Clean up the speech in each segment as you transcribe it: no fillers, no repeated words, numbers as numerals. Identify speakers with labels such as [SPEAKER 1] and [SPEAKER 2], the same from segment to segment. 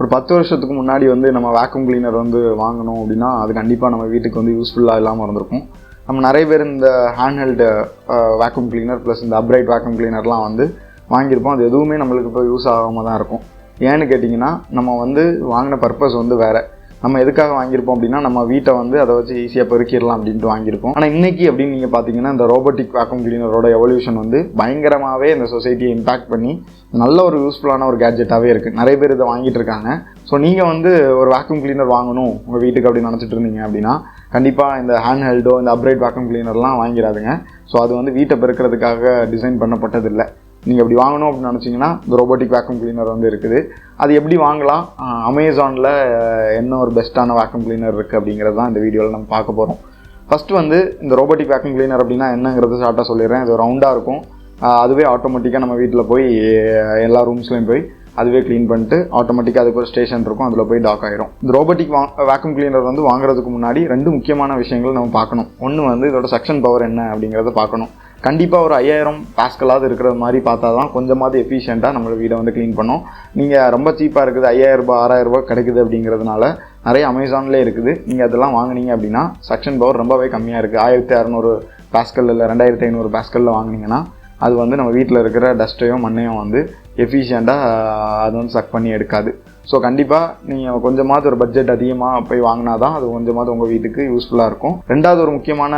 [SPEAKER 1] ஒரு 10 வருஷத்துக்கு முன்னாடி வந்து நம்ம வேக்யூம் கிளீனர் வந்து வாங்கணும் அப்படின்னா அது கண்டிப்பாக நம்ம வீட்டுக்கு வந்து யூஸ்ஃபுல்லாக இல்லாமல் இருந்திருக்கும். நம்ம நிறைய பேர் இந்த ஹேண்ட்ஹெல்டு வேக்யூம் கிளீனர் ப்ளஸ் இந்த அப்ரைட் வேக்யூம் கிளீனர்லாம் வந்து வாங்கியிருப்போம். அது எதுவுமே நம்மளுக்கு இப்போ யூஸ் ஆகாமல் தான் இருக்கும். ஏன்னு கேட்டிங்கன்னா நம்ம வந்து வாங்கின பர்பஸ் வந்து வேறு. நம்ம எதுக்காக வாங்கியிருப்போம் அப்படின்னா நம்ம வீட்டை வந்து அதை வச்சு ஈஸியாக பெருக்கிடலாம் அப்படின்ட்டு வாங்கியிருப்போம். ஆனால் இன்றைக்கி அப்படின்னு நீங்கள் பார்த்தீங்கன்னா இந்த ரோபோட்டிக் வேக்யூம் கிளீனரோட எவல்யூஷன் வந்து பயங்கரமாகவே இந்த சொசைட்டியை இம்பாக்ட் பண்ணி நல்ல ஒரு யூஸ்ஃபுல்லான ஒரு கேட்ஜெட்டாகவே இருக்குது. நிறைய பேர் இதை வாங்கிட்டு இருக்காங்க. ஸோ நீங்கள் வந்து ஒரு வேக்யூம் கிளீனர் வாங்கணும் உங்கள் வீட்டுக்கு அப்படின்னு நினச்சிட்டு இருந்தீங்க அப்படின்னா கண்டிப்பாக இந்த ஹேண்ட்ஹெல்டோ இந்த அப்ரைட் வேக்யூம் கிளீனர்லாம் வாங்கிடாதுங்க. ஸோ அது வந்து வீட்டை பெருக்கிறதுக்காக டிசைன் பண்ணப்பட்டதில்லை. நீங்கள் அப்படி வாங்கணும் அப்படின்னு நினச்சிங்கன்னா இந்த ரோபோட்டிக் வேக்யூம் கிளீனர் வந்து இருக்குது. அது எப்படி வாங்கலாம், அமேசானில் என்ன ஒரு பெஸ்ட்டான வேக்யூம் கிளீனர் இருக்குது அப்படிங்கிறது தான் இந்த வீடியோவில் நம்ம பார்க்க போகிறோம். ஃபஸ்ட்டு வந்து இந்த ரோபோட்டிக் வேக்யூம் கிளீனர் அப்படின்னா என்னங்கிறது ஷார்ட்டாக சொல்லிடுறேன். இது ரவுண்டாக இருக்கும். அதுவே ஆட்டோமேட்டிக்காக நம்ம வீட்டில் போய் எல்லா ரூம்ஸ்லேயும் போய் அதுவே க்ளீன் பண்ணிட்டு ஆட்டோமேட்டிக்காக அதுக்கு ஒரு ஸ்டேஷன் இருக்கும், அதில் போய் டாக் ஆகிரும். இந்த ரோபோட்டிக் வேக்யூம் கிளீனர் வந்து வாங்குறதுக்கு முன்னாடி 2 முக்கியமான விஷயங்கள் நம்ம பார்க்கணும். ஒன்று வந்து இதோட சக்ஷன் பவர் என்ன அப்படிங்கிறத பார்க்கணும். கண்டிப்பாக ஒரு 5000 பாஸ்கலாவது இருக்கிற மாதிரி பார்த்தா தான் கொஞ்சமாவது எஃபிஷியண்ட்டாக நம்மளோட வீடை வந்து க்ளீன் பண்ணோம். நீங்கள் ரொம்ப சீப்பாக இருக்குது, 5000 ரூபாய் 6000 ரூபாய் கிடைக்குது அப்படிங்கிறதுனால நிறைய அமேசான்லேயே இருக்குது. நீங்கள் அதெல்லாம் வாங்கினீங்க அப்படின்னா சக்ஷன் பவர் ரொம்பவே கம்மியாக இருக்குது. 1600 பாஸ்கல் இல்லை 2500 பாஸ்கலில் வாங்கினீங்கன்னா அது வந்து நம்ம வீட்டில் இருக்கிற டஸ்ட்டையும் மண்ணையும் வந்து எஃபிஷியண்ட்டாக அது வந்து சக் பண்ணி எடுக்காது. ஸோ கண்டிப்பாக நீங்கள் கொஞ்சமாவது ஒரு பட்ஜெட் அதிகமாக போய் வாங்கினா தான் அது கொஞ்சமாவது உங்கள் வீட்டுக்கு யூஸ்ஃபுல்லாக இருக்கும். ரெண்டாவது ஒரு முக்கியமான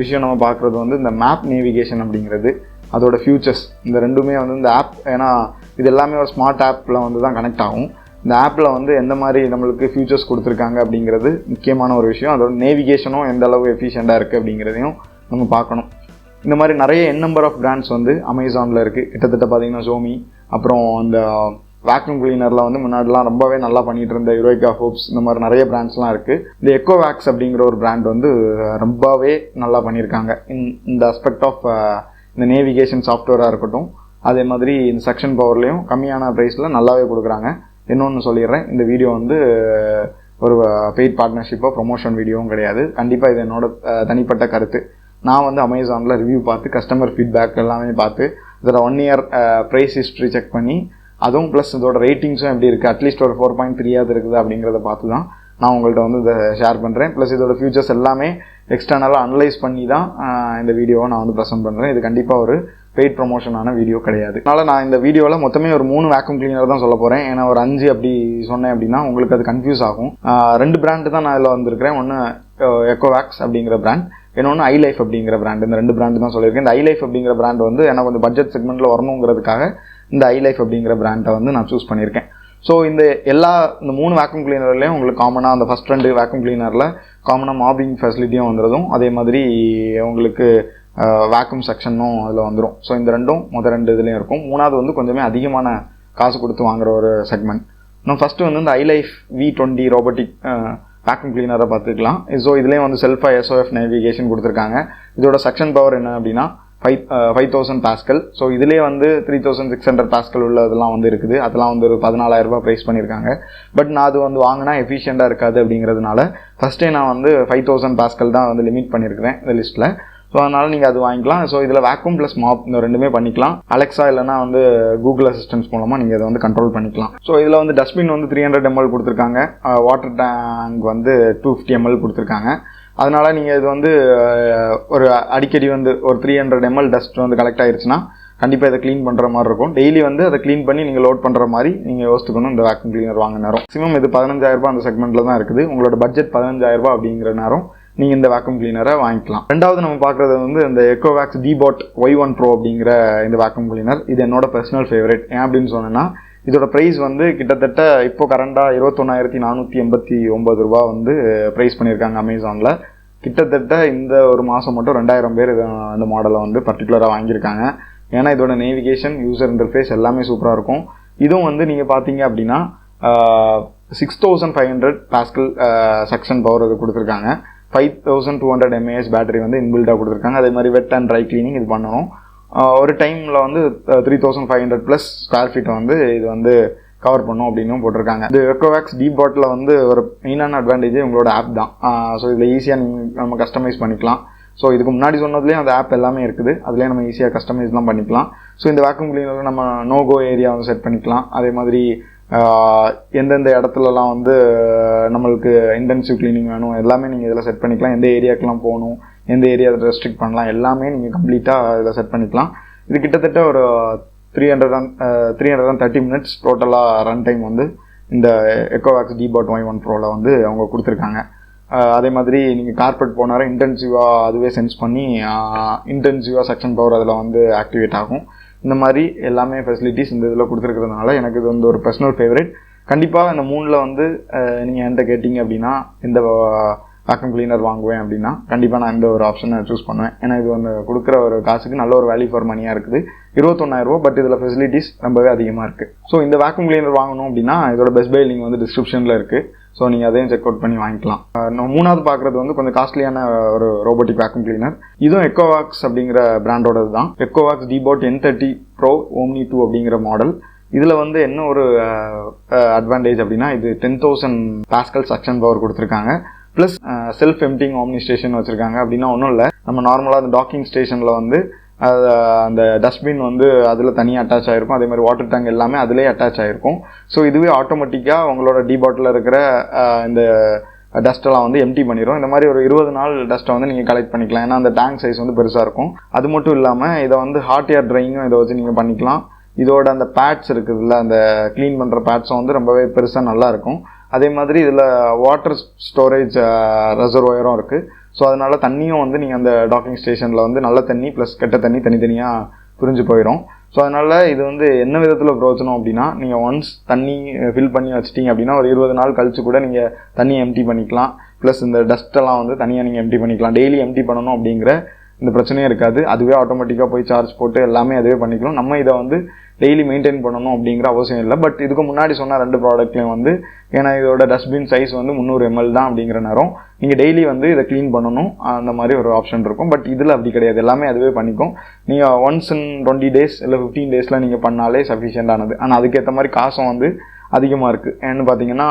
[SPEAKER 1] விஷயம் நம்ம பார்க்குறது வந்து இந்த மேப் நேவிகேஷன் அப்படிங்கிறது, அதோட ஃபியூச்சர்ஸ். இந்த ரெண்டுமே வந்து இந்த ஆப், ஏன்னா இது எல்லாமே ஒரு ஸ்மார்ட் ஆப்பில் வந்து தான் கனெக்ட் ஆகும். இந்த ஆப்பில் வந்து எந்த மாதிரி நம்மளுக்கு ஃபியூச்சர்ஸ் கொடுத்துருக்காங்க அப்படிங்கிறது முக்கியமான ஒரு விஷயம். அதோட நேவிகேஷனும் எந்த அளவு எஃபிஷியண்ட்டாக இருக்குது அப்படிங்கிறதையும் நம்ம பார்க்கணும். இந்த மாதிரி நிறைய நம்பர் ஆஃப் பிராண்ட்ஸ் வந்து அமேசானில் இருக்குது. கிட்டத்தட்ட பார்த்தீங்கன்னா ஷோமி, அப்புறம் இந்த வேக்யூம் கிளீனரில் வந்து முன்னாடிலாம் ரொம்பவே நல்லா பண்ணிகிட்டு இருந்த யுரேகா ஹோப்ஸ், இந்த மாதிரி நிறைய பிராண்ட்ஸ்லாம் இருக்குது. இந்த எக்கோ வேக்ஸ் அப்படிங்கிற ஒரு பிராண்ட் வந்து ரொம்பவே நல்லா பண்ணியிருக்காங்க இந்த ஆஸ்பெக்ட் ஆஃப் இந்த நேவிகேஷன் சாஃப்ட்வேராக இருக்கட்டும், அதே மாதிரி இந்த செக்ஷன் பவர்லேயும் கம்மியான ப்ரைஸில் நல்லாவே கொடுக்குறாங்க. இன்னொன்று சொல்லிடுறேன், இந்த வீடியோ வந்து ஒரு பெய்ட் பார்ட்னர்ஷிப்போ ப்ரொமோஷன் வீடியோவும் கிடையாது. கண்டிப்பாக இது என்னோட தனிப்பட்ட கருத்து. நான் வந்து அமேசானில் ரிவ்யூ பார்த்து கஸ்டமர் ஃபீட்பேக் எல்லாமே பார்த்து இதோட 1 இயர் ப்ரைஸ் ஹிஸ்ட்ரி செக் பண்ணி அதுவும் ப்ளஸ் இதோட ரேட்டிங்ஸும் எப்படி இருக்குது, அட்லீஸ்ட் ஒரு 4.3 இருக்குது அப்படிங்கிறத பார்த்து தான் நான் உங்கள்கிட்ட வந்து இதை ஷேர் பண்ணுறேன். ப்ளஸ் இதோட ஃபியூச்சர்ஸ் எல்லாமே எக்ஸ்டர்னலாக அனலைஸ் பண்ணி தான் இந்த வீடியோவை நான் வந்து ப்ரெசென்ட் பண்ணுறேன். இது கண்டிப்பாக ஒரு பெய்ட் ப்ரொமோஷனான வீடியோ கிடையாது. அதனால் நான் இந்த வீடியோவில் மொத்தமே ஒரு 3 வேக்யூம் கிளீனர் தான் சொல்ல போகிறேன். ஏன்னா ஒரு 5 அப்படி சொன்னேன் அப்படின்னா உங்களுக்கு அது கன்ஃபியூஸ் ஆகும். 2 பிராண்டு தான் நான் இதில் வந்திருக்கிறேன். ஒன்று எக்கோ வேக்ஸ் அப்படிங்கிற பிராண்ட், இன்னொன்று ஐலைஃப் அப்படிங்கிற பிராண்ட். இந்த 2 பிராண்டு தான் சொல்லியிருக்கேன். இந்த ஐலைஃப் அப்படிங்கிற பிராண்ட் வந்து எனக்கு கொஞ்சம் பட்ஜெட் செக்மெண்ட்டில் வரணுங்கிறதுக்காக இந்த ஐலைஃப் அப்படிங்கிற பிராண்டை வந்து நான் சூஸ் பண்ணியிருக்கேன். ஸோ இந்த 3 வேக்யூம் கிளீனர்லேயும் உங்களுக்கு காமனாக அந்த ஃபஸ்ட் 2 வேக்யூம் கிளீனரில் காமனாக மாப்பிங் ஃபெசிலிட்டியும் வந்துடும். அதே மாதிரி உங்களுக்கு வேக்யூம் செக்ஷனும் அதில் வந்துடும். ஸோ இந்த ரெண்டும் மொதல் 2 இதுலேயும் இருக்கும். 3வது வந்து கொஞ்சமே அதிகமான காசு கொடுத்து வாங்குகிற ஒரு செக்மெண்ட். இன்னும் ஃபஸ்ட்டு வந்து இந்த ஐலைஃப் V20 ரோபோட்டிக் வேக்யூம் கிளீனரை பார்த்துக்கலாம். ஸோ இதுலேயும் வந்து செல்ஃபாக SOF நேவிகேஷன் கொடுத்துருக்காங்க. இதோட செக்ஷன் பவர் என்ன அப்படின்னா 5000 பாஸ்கல். ஸோ இதுலேயே வந்து 3600 பாஸ்கல் உள்ள இதெல்லாம் வந்து இருக்குது. அதெல்லாம் வந்து ஒரு 14000 ரூபாய் ப்ரைஸ் பண்ணியிருக்காங்க. பட் நான் அது வந்து வாங்கினா எஃபிஷியண்ட்டாக இருக்காது அப்படிங்கிறதுனால ஃபஸ்ட்டே நான் வந்து 5000 பாஸ்கல் தான் வந்து லிமிட் பண்ணியிருக்கிறேன் இந்த லிஸ்ட்டில். ஸோ அதனால் நீங்கள் அது வாங்கிக்கலாம். ஸோ இதில் வேக்யூம் ப்ளஸ் மாப் இந்த 2மே பண்ணிக்கலாம். அலெக்ஸா இல்லைனா வந்து கூகுள் அசிஸ்டன்ஸ் மூலமாக நீங்கள் இதை வந்து கண்ட்ரோல் பண்ணிக்கலாம். ஸோ இதில் வந்து டஸ்ட்பின் வந்து 300 ml கொடுத்துருக்காங்க. வாட்டர் டேங்க் வந்து 250 ml கொடுத்துருக்காங்க. அதனால் நீங்கள் இது வந்து ஒரு அடிக்கடி வந்து ஒரு 300 ml டஸ்ட் வந்து கலெக்ட் ஆகிடுச்சுன்னா கண்டிப்பாக இதை க்ளீன் பண்ணுற மாதிரி இருக்கும். டெய்லி வந்து அதை க்ளீன் பண்ணி நீங்கள் லோட் பண்ணுற மாதிரி நீங்கள் யோசிச்சுக்கணும். இந்த வேக்யூம் கிளீனர் வாங்க நேரம் மேக்ஸிமம் இது 15000 ரூபாய் அந்த செக்மெண்ட்டில் தான் இருக்குது. உங்களோட பட்ஜெட் 15000 ரூபாய் அப்படிங்கிற நேரம் நீங்கள் இந்த வேக்யூம் கிளீனரை வாங்கிக்கலாம். ரெண்டாவது நம்ம பார்க்குறது வந்து இந்த echo wax depot Y1 Pro அப்படிங்கிற இந்த வேக்யூம் கிளீனர். இது என்னோட பர்சனல் ஃபேவரட். ஏன் அப்படின்னு சொன்னேன்னா இதோட ப்ரைஸ் வந்து கிட்டத்தட்ட இப்போ கரண்டாக 21489 ரூபா வந்து ப்ரைஸ் பண்ணியிருக்காங்க அமேசானில். கிட்டத்தட்ட இந்த ஒரு மாதம் மட்டும் 2000 பேர் இந்த மாடலை வந்து பர்டிகுலராக வாங்கியிருக்காங்க. ஏன்னா இதோட நேவிகேஷன் யூசர் இன்டர்ஃபேஸ் எல்லாமே சூப்பராக இருக்கும். இதுவும் வந்து நீங்கள் பார்த்தீங்க அப்படின்னா 6500 பாஸ்கல் செக்ஷன் பவர் அது கொடுத்துருக்காங்க. 5200 mAh பேட்டரி வந்து இன்பில்டாக கொடுத்துருக்காங்க. அதே மாதிரி வெட் அண்ட் ட்ரை கிளீனிங் இது பண்ணணும். ஒரு டைமில் வந்து 3500+ ஸ்கொயர் ஃபீட்டை வந்து இது வந்து கவர் பண்ணும் அப்படின்னு போட்டிருக்காங்க. இந்த எக்கோவேக்ஸ் டிபாட்டில் வந்து ஒரு மெயினான அட்வான்டேஜே உங்களோட ஆப் தான். ஸோ இதில் ஈஸியாக நம்ம கஸ்டமைஸ் பண்ணிக்கலாம். ஸோ இதுக்கு முன்னாடி சொன்னதுலேயும் அந்த ஆப் எல்லாமே இருக்குது. அதுலேயே நம்ம ஈஸியாக கஸ்டமைஸ்லாம் பண்ணிக்கலாம். ஸோ இந்த வேக்யூம் கிளீனரில் நம்ம நோகோ ஏரியா வந்து செட் பண்ணிக்கலாம். அதே மாதிரி எந்தெந்த இடத்துலலாம் வந்து நம்மளுக்கு இன்டென்சிவ் க்ளீனிங் வேணும் எல்லாமே நீங்கள் இதில் செட் பண்ணிக்கலாம். எந்த ஏரியாக்கெலாம் போகணும், எந்த ஏரியா ரெஸ்ட்ரிக்ட் பண்ணலாம், எல்லாமே நீங்கள் கம்ப்ளீட்டாக இதில் செட் பண்ணிக்கலாம். இது கிட்டத்தட்ட ஒரு 330 மினிட்ஸ் டோட்டலாக ரன் டைம் வந்து இந்த எக்கோவேக்ஸ் டிபாட் Y1 ப்ரோவில் வந்து அவங்க கொடுத்துருக்காங்க. அதே மாதிரி நீங்கள் கார்பெட் போனார இன்டென்சிவாக அதுவே சென்ஸ் பண்ணி இன்டென்சிவாக செக்ஷன் பவர் அதில் வந்து ஆக்டிவேட் ஆகும். இந்த மாதிரி எல்லாமே ஃபெசிலிட்டிஸ் இந்த இதில் கொடுத்துருக்கிறதுனால எனக்கு இது வந்து ஒரு பர்சனல் ஃபேவரட். கண்டிப்பாக இந்த 3ல் வந்து நீங்கள் என்கிட்ட கேட்டிங்க அப்படின்னா இந்த வேக்யூம் கிளீனர் வாங்குவேன் அப்படின்னா கண்டிப்பாக நான் இந்த ஒரு ஆப்ஷனை சூஸ் பண்ணுவேன். ஏன்னா இது வந்து கொடுக்குற ஒரு காசுக்கு நல்ல ஒரு வேல்யூ ஃபார் மணியாக இருக்குது. 21,000 ரூபா, பட் இதில் ஃபெசிலிட்டிஸ் ரொம்பவே அதிகமாக இருக்குது. ஸோ இந்த வேக்யூம் கிளீனர் வாங்கணும் அப்படின்னா இதோட பெஸ்ட் பை லிங்க் வந்து டிஸ்கிரிப்ஷனில் இருக்குது. ஸோ நீங்கள் அதையும் செக் அவுட் பண்ணி வாங்கிக்கலாம். நம்ம 3வது பார்க்குறது வந்து கொஞ்சம் காஸ்ட்லியான ஒரு ரோபோட்டிக் வேக்யூம் கிளீனர். இதுவும் எக்கோவேக்ஸ் அப்படிங்கிற பிராண்டோடது தான். எக்கோவேக்ஸ் டிபாட் N30 Pro Omni 2 அப்படிங்கிற மாடல். இதில் வந்து என்ன ஒரு அட்வான்டேஜ் அப்படின்னா இது 10,000 பாஸ்கல் சக்ஷன் பவர் கொடுத்துருக்காங்க. Plus self emptying omni station வச்சுருக்காங்க. அப்படின்னா ஒன்றும் இல்லை, நம்ம நார்மலாக அந்த டாக்கிங் ஸ்டேஷனில் வந்து அந்த டஸ்ட்பின் வந்து அதில் தனியாக அட்டாச் ஆகிருக்கும். அதே மாதிரி வாட்டர் டேங்க் எல்லாமே அதிலே அட்டாச் ஆகிருக்கும். ஸோ இதுவே ஆட்டோமேட்டிக்காக உங்களோட டிபாட்டில் இருக்கிற இந்த டஸ்ட்டெல்லாம் வந்து எம்டி பண்ணிடும். இந்த மாதிரி ஒரு 20 நாள் டஸ்ட்டை வந்து நீங்கள் கலெக்ட் பண்ணிக்கலாம். ஏன்னா அந்த டேங்க் சைஸ் வந்து பெருசாக இருக்கும். அது மட்டும் இல்லாமல் இதை வந்து ஹாட் ஏர் ட்ரையிங்கும் இதை வச்சு நீங்கள் பண்ணிக்கலாம். இதோட அந்த பேட்ஸ் இருக்குதுல்ல, அந்த க்ளீன் பண்ணுற பேட்ஸும் வந்து ரொம்பவே பெருசாக நல்லாயிருக்கும். அதே மாதிரி இதில் வாட்டர் ஸ்டோரேஜ் ரெசர்வாயரும் இருக்குது. ஸோ அதனால் தண்ணியும் வந்து நீங்கள் அந்த டாக்கிங் ஸ்டேஷனில் வந்து நல்ல தண்ணி ப்ளஸ் கெட்ட தண்ணி தனித்தனியாக பிரிஞ்சு போயிடும். ஸோ அதனால் இது வந்து என்ன விதத்தில் பிரயோஜனம் அப்படின்னா, நீங்கள் ஒன்ஸ் தண்ணி ஃபில் பண்ணி வச்சிட்டிங்க அப்படின்னா ஒரு 20 நாள் கழிச்சு கூட நீங்கள் தண்ணியை எம்டி பண்ணிக்கலாம். ப்ளஸ் இந்த டஸ்ட்டெல்லாம் வந்து தனியாக நீங்கள் எம்டி பண்ணிக்கலாம். டெய்லி எம்டி பண்ணணும் அப்படிங்கிற இந்த பிரச்சனையே இருக்காது. அதுவே ஆட்டோமேட்டிக்காக போய் சார்ஜ் போட்டு எல்லாமே அதுவே பண்ணிக்கலாம். நம்ம இதை வந்து டெய்லி மெயின்டைன் பண்ணணும் அப்படிங்கிற அவசியம் இல்லை. பட் இதுக்கு முன்னாடி சொன்ன 2 ப்ராடக்ட்லையும் வந்து ஏன்னா இதோட டஸ்ட்பின் சைஸ் வந்து 300 ml தான் அப்படிங்கிற நேரம் நீங்கள் டெய்லி வந்து இதை க்ளீன் பண்ணணும் அந்த மாதிரி ஒரு ஆப்ஷன் இருக்கும். பட் இதில் அப்படி கிடையாது, எல்லாமே அதுவே பண்ணிக்கும். நீங்கள் ஒன்ஸ் இன் 20 days இல்லை 15 days நீங்கள் பண்ணாலே சஃபிஷியண்டானது. ஆனால் அதுக்கேற்ற மாதிரி காசும் வந்து அதிகமாக இருக்குது. ஏன்னு பார்த்தீங்கன்னா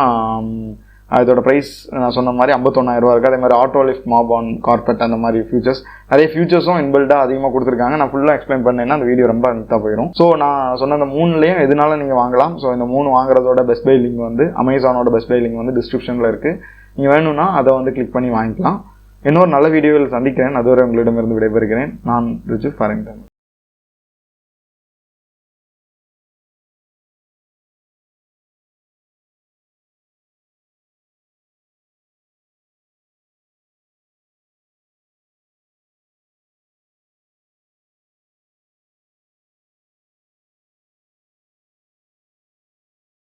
[SPEAKER 1] அதோட ப்ரைஸ் நான் சொன்ன மாதிரி 51,000 ரூபா இருக்குது. அதே மாதிரி auto lift, mop on, carpet, அந்த மாதிரி ஃபியூச்சர்ஸ் நிறைய ஃபியூச்சர்ஸும் இன்பில்டாக அதிகமாக கொடுத்துருக்காங்க. நான் ஃபுல்லாக எக்ஸ்பிளைன் பண்ணேன்னா அந்த வீடியோ ரொம்ப லென்த்தாக போயிடும். ஸோ நான் சொன்ன அந்த 3லேயும் எதுனால நீங்கள் வாங்கலாம். ஸோ இந்த 3 வாங்குறதோட பெஸ்ட் பை லிங்க் வந்து அமேசானோட பெஸ்ட் பை லிங்க் வந்து டிஸ்கிரிப்ஷனில் இருக்குது. நீங்கள் வேணும்னா அதை வந்து கிளிக் பண்ணி வாங்கிக்கலாம். இன்னொரு நல்ல வீடியோவில் சந்திக்கிறேன். அதுவரை உங்களிடமிருந்து விடைபெறுகிறேன். நான் ரிஜு ஃபாரிங்டன்.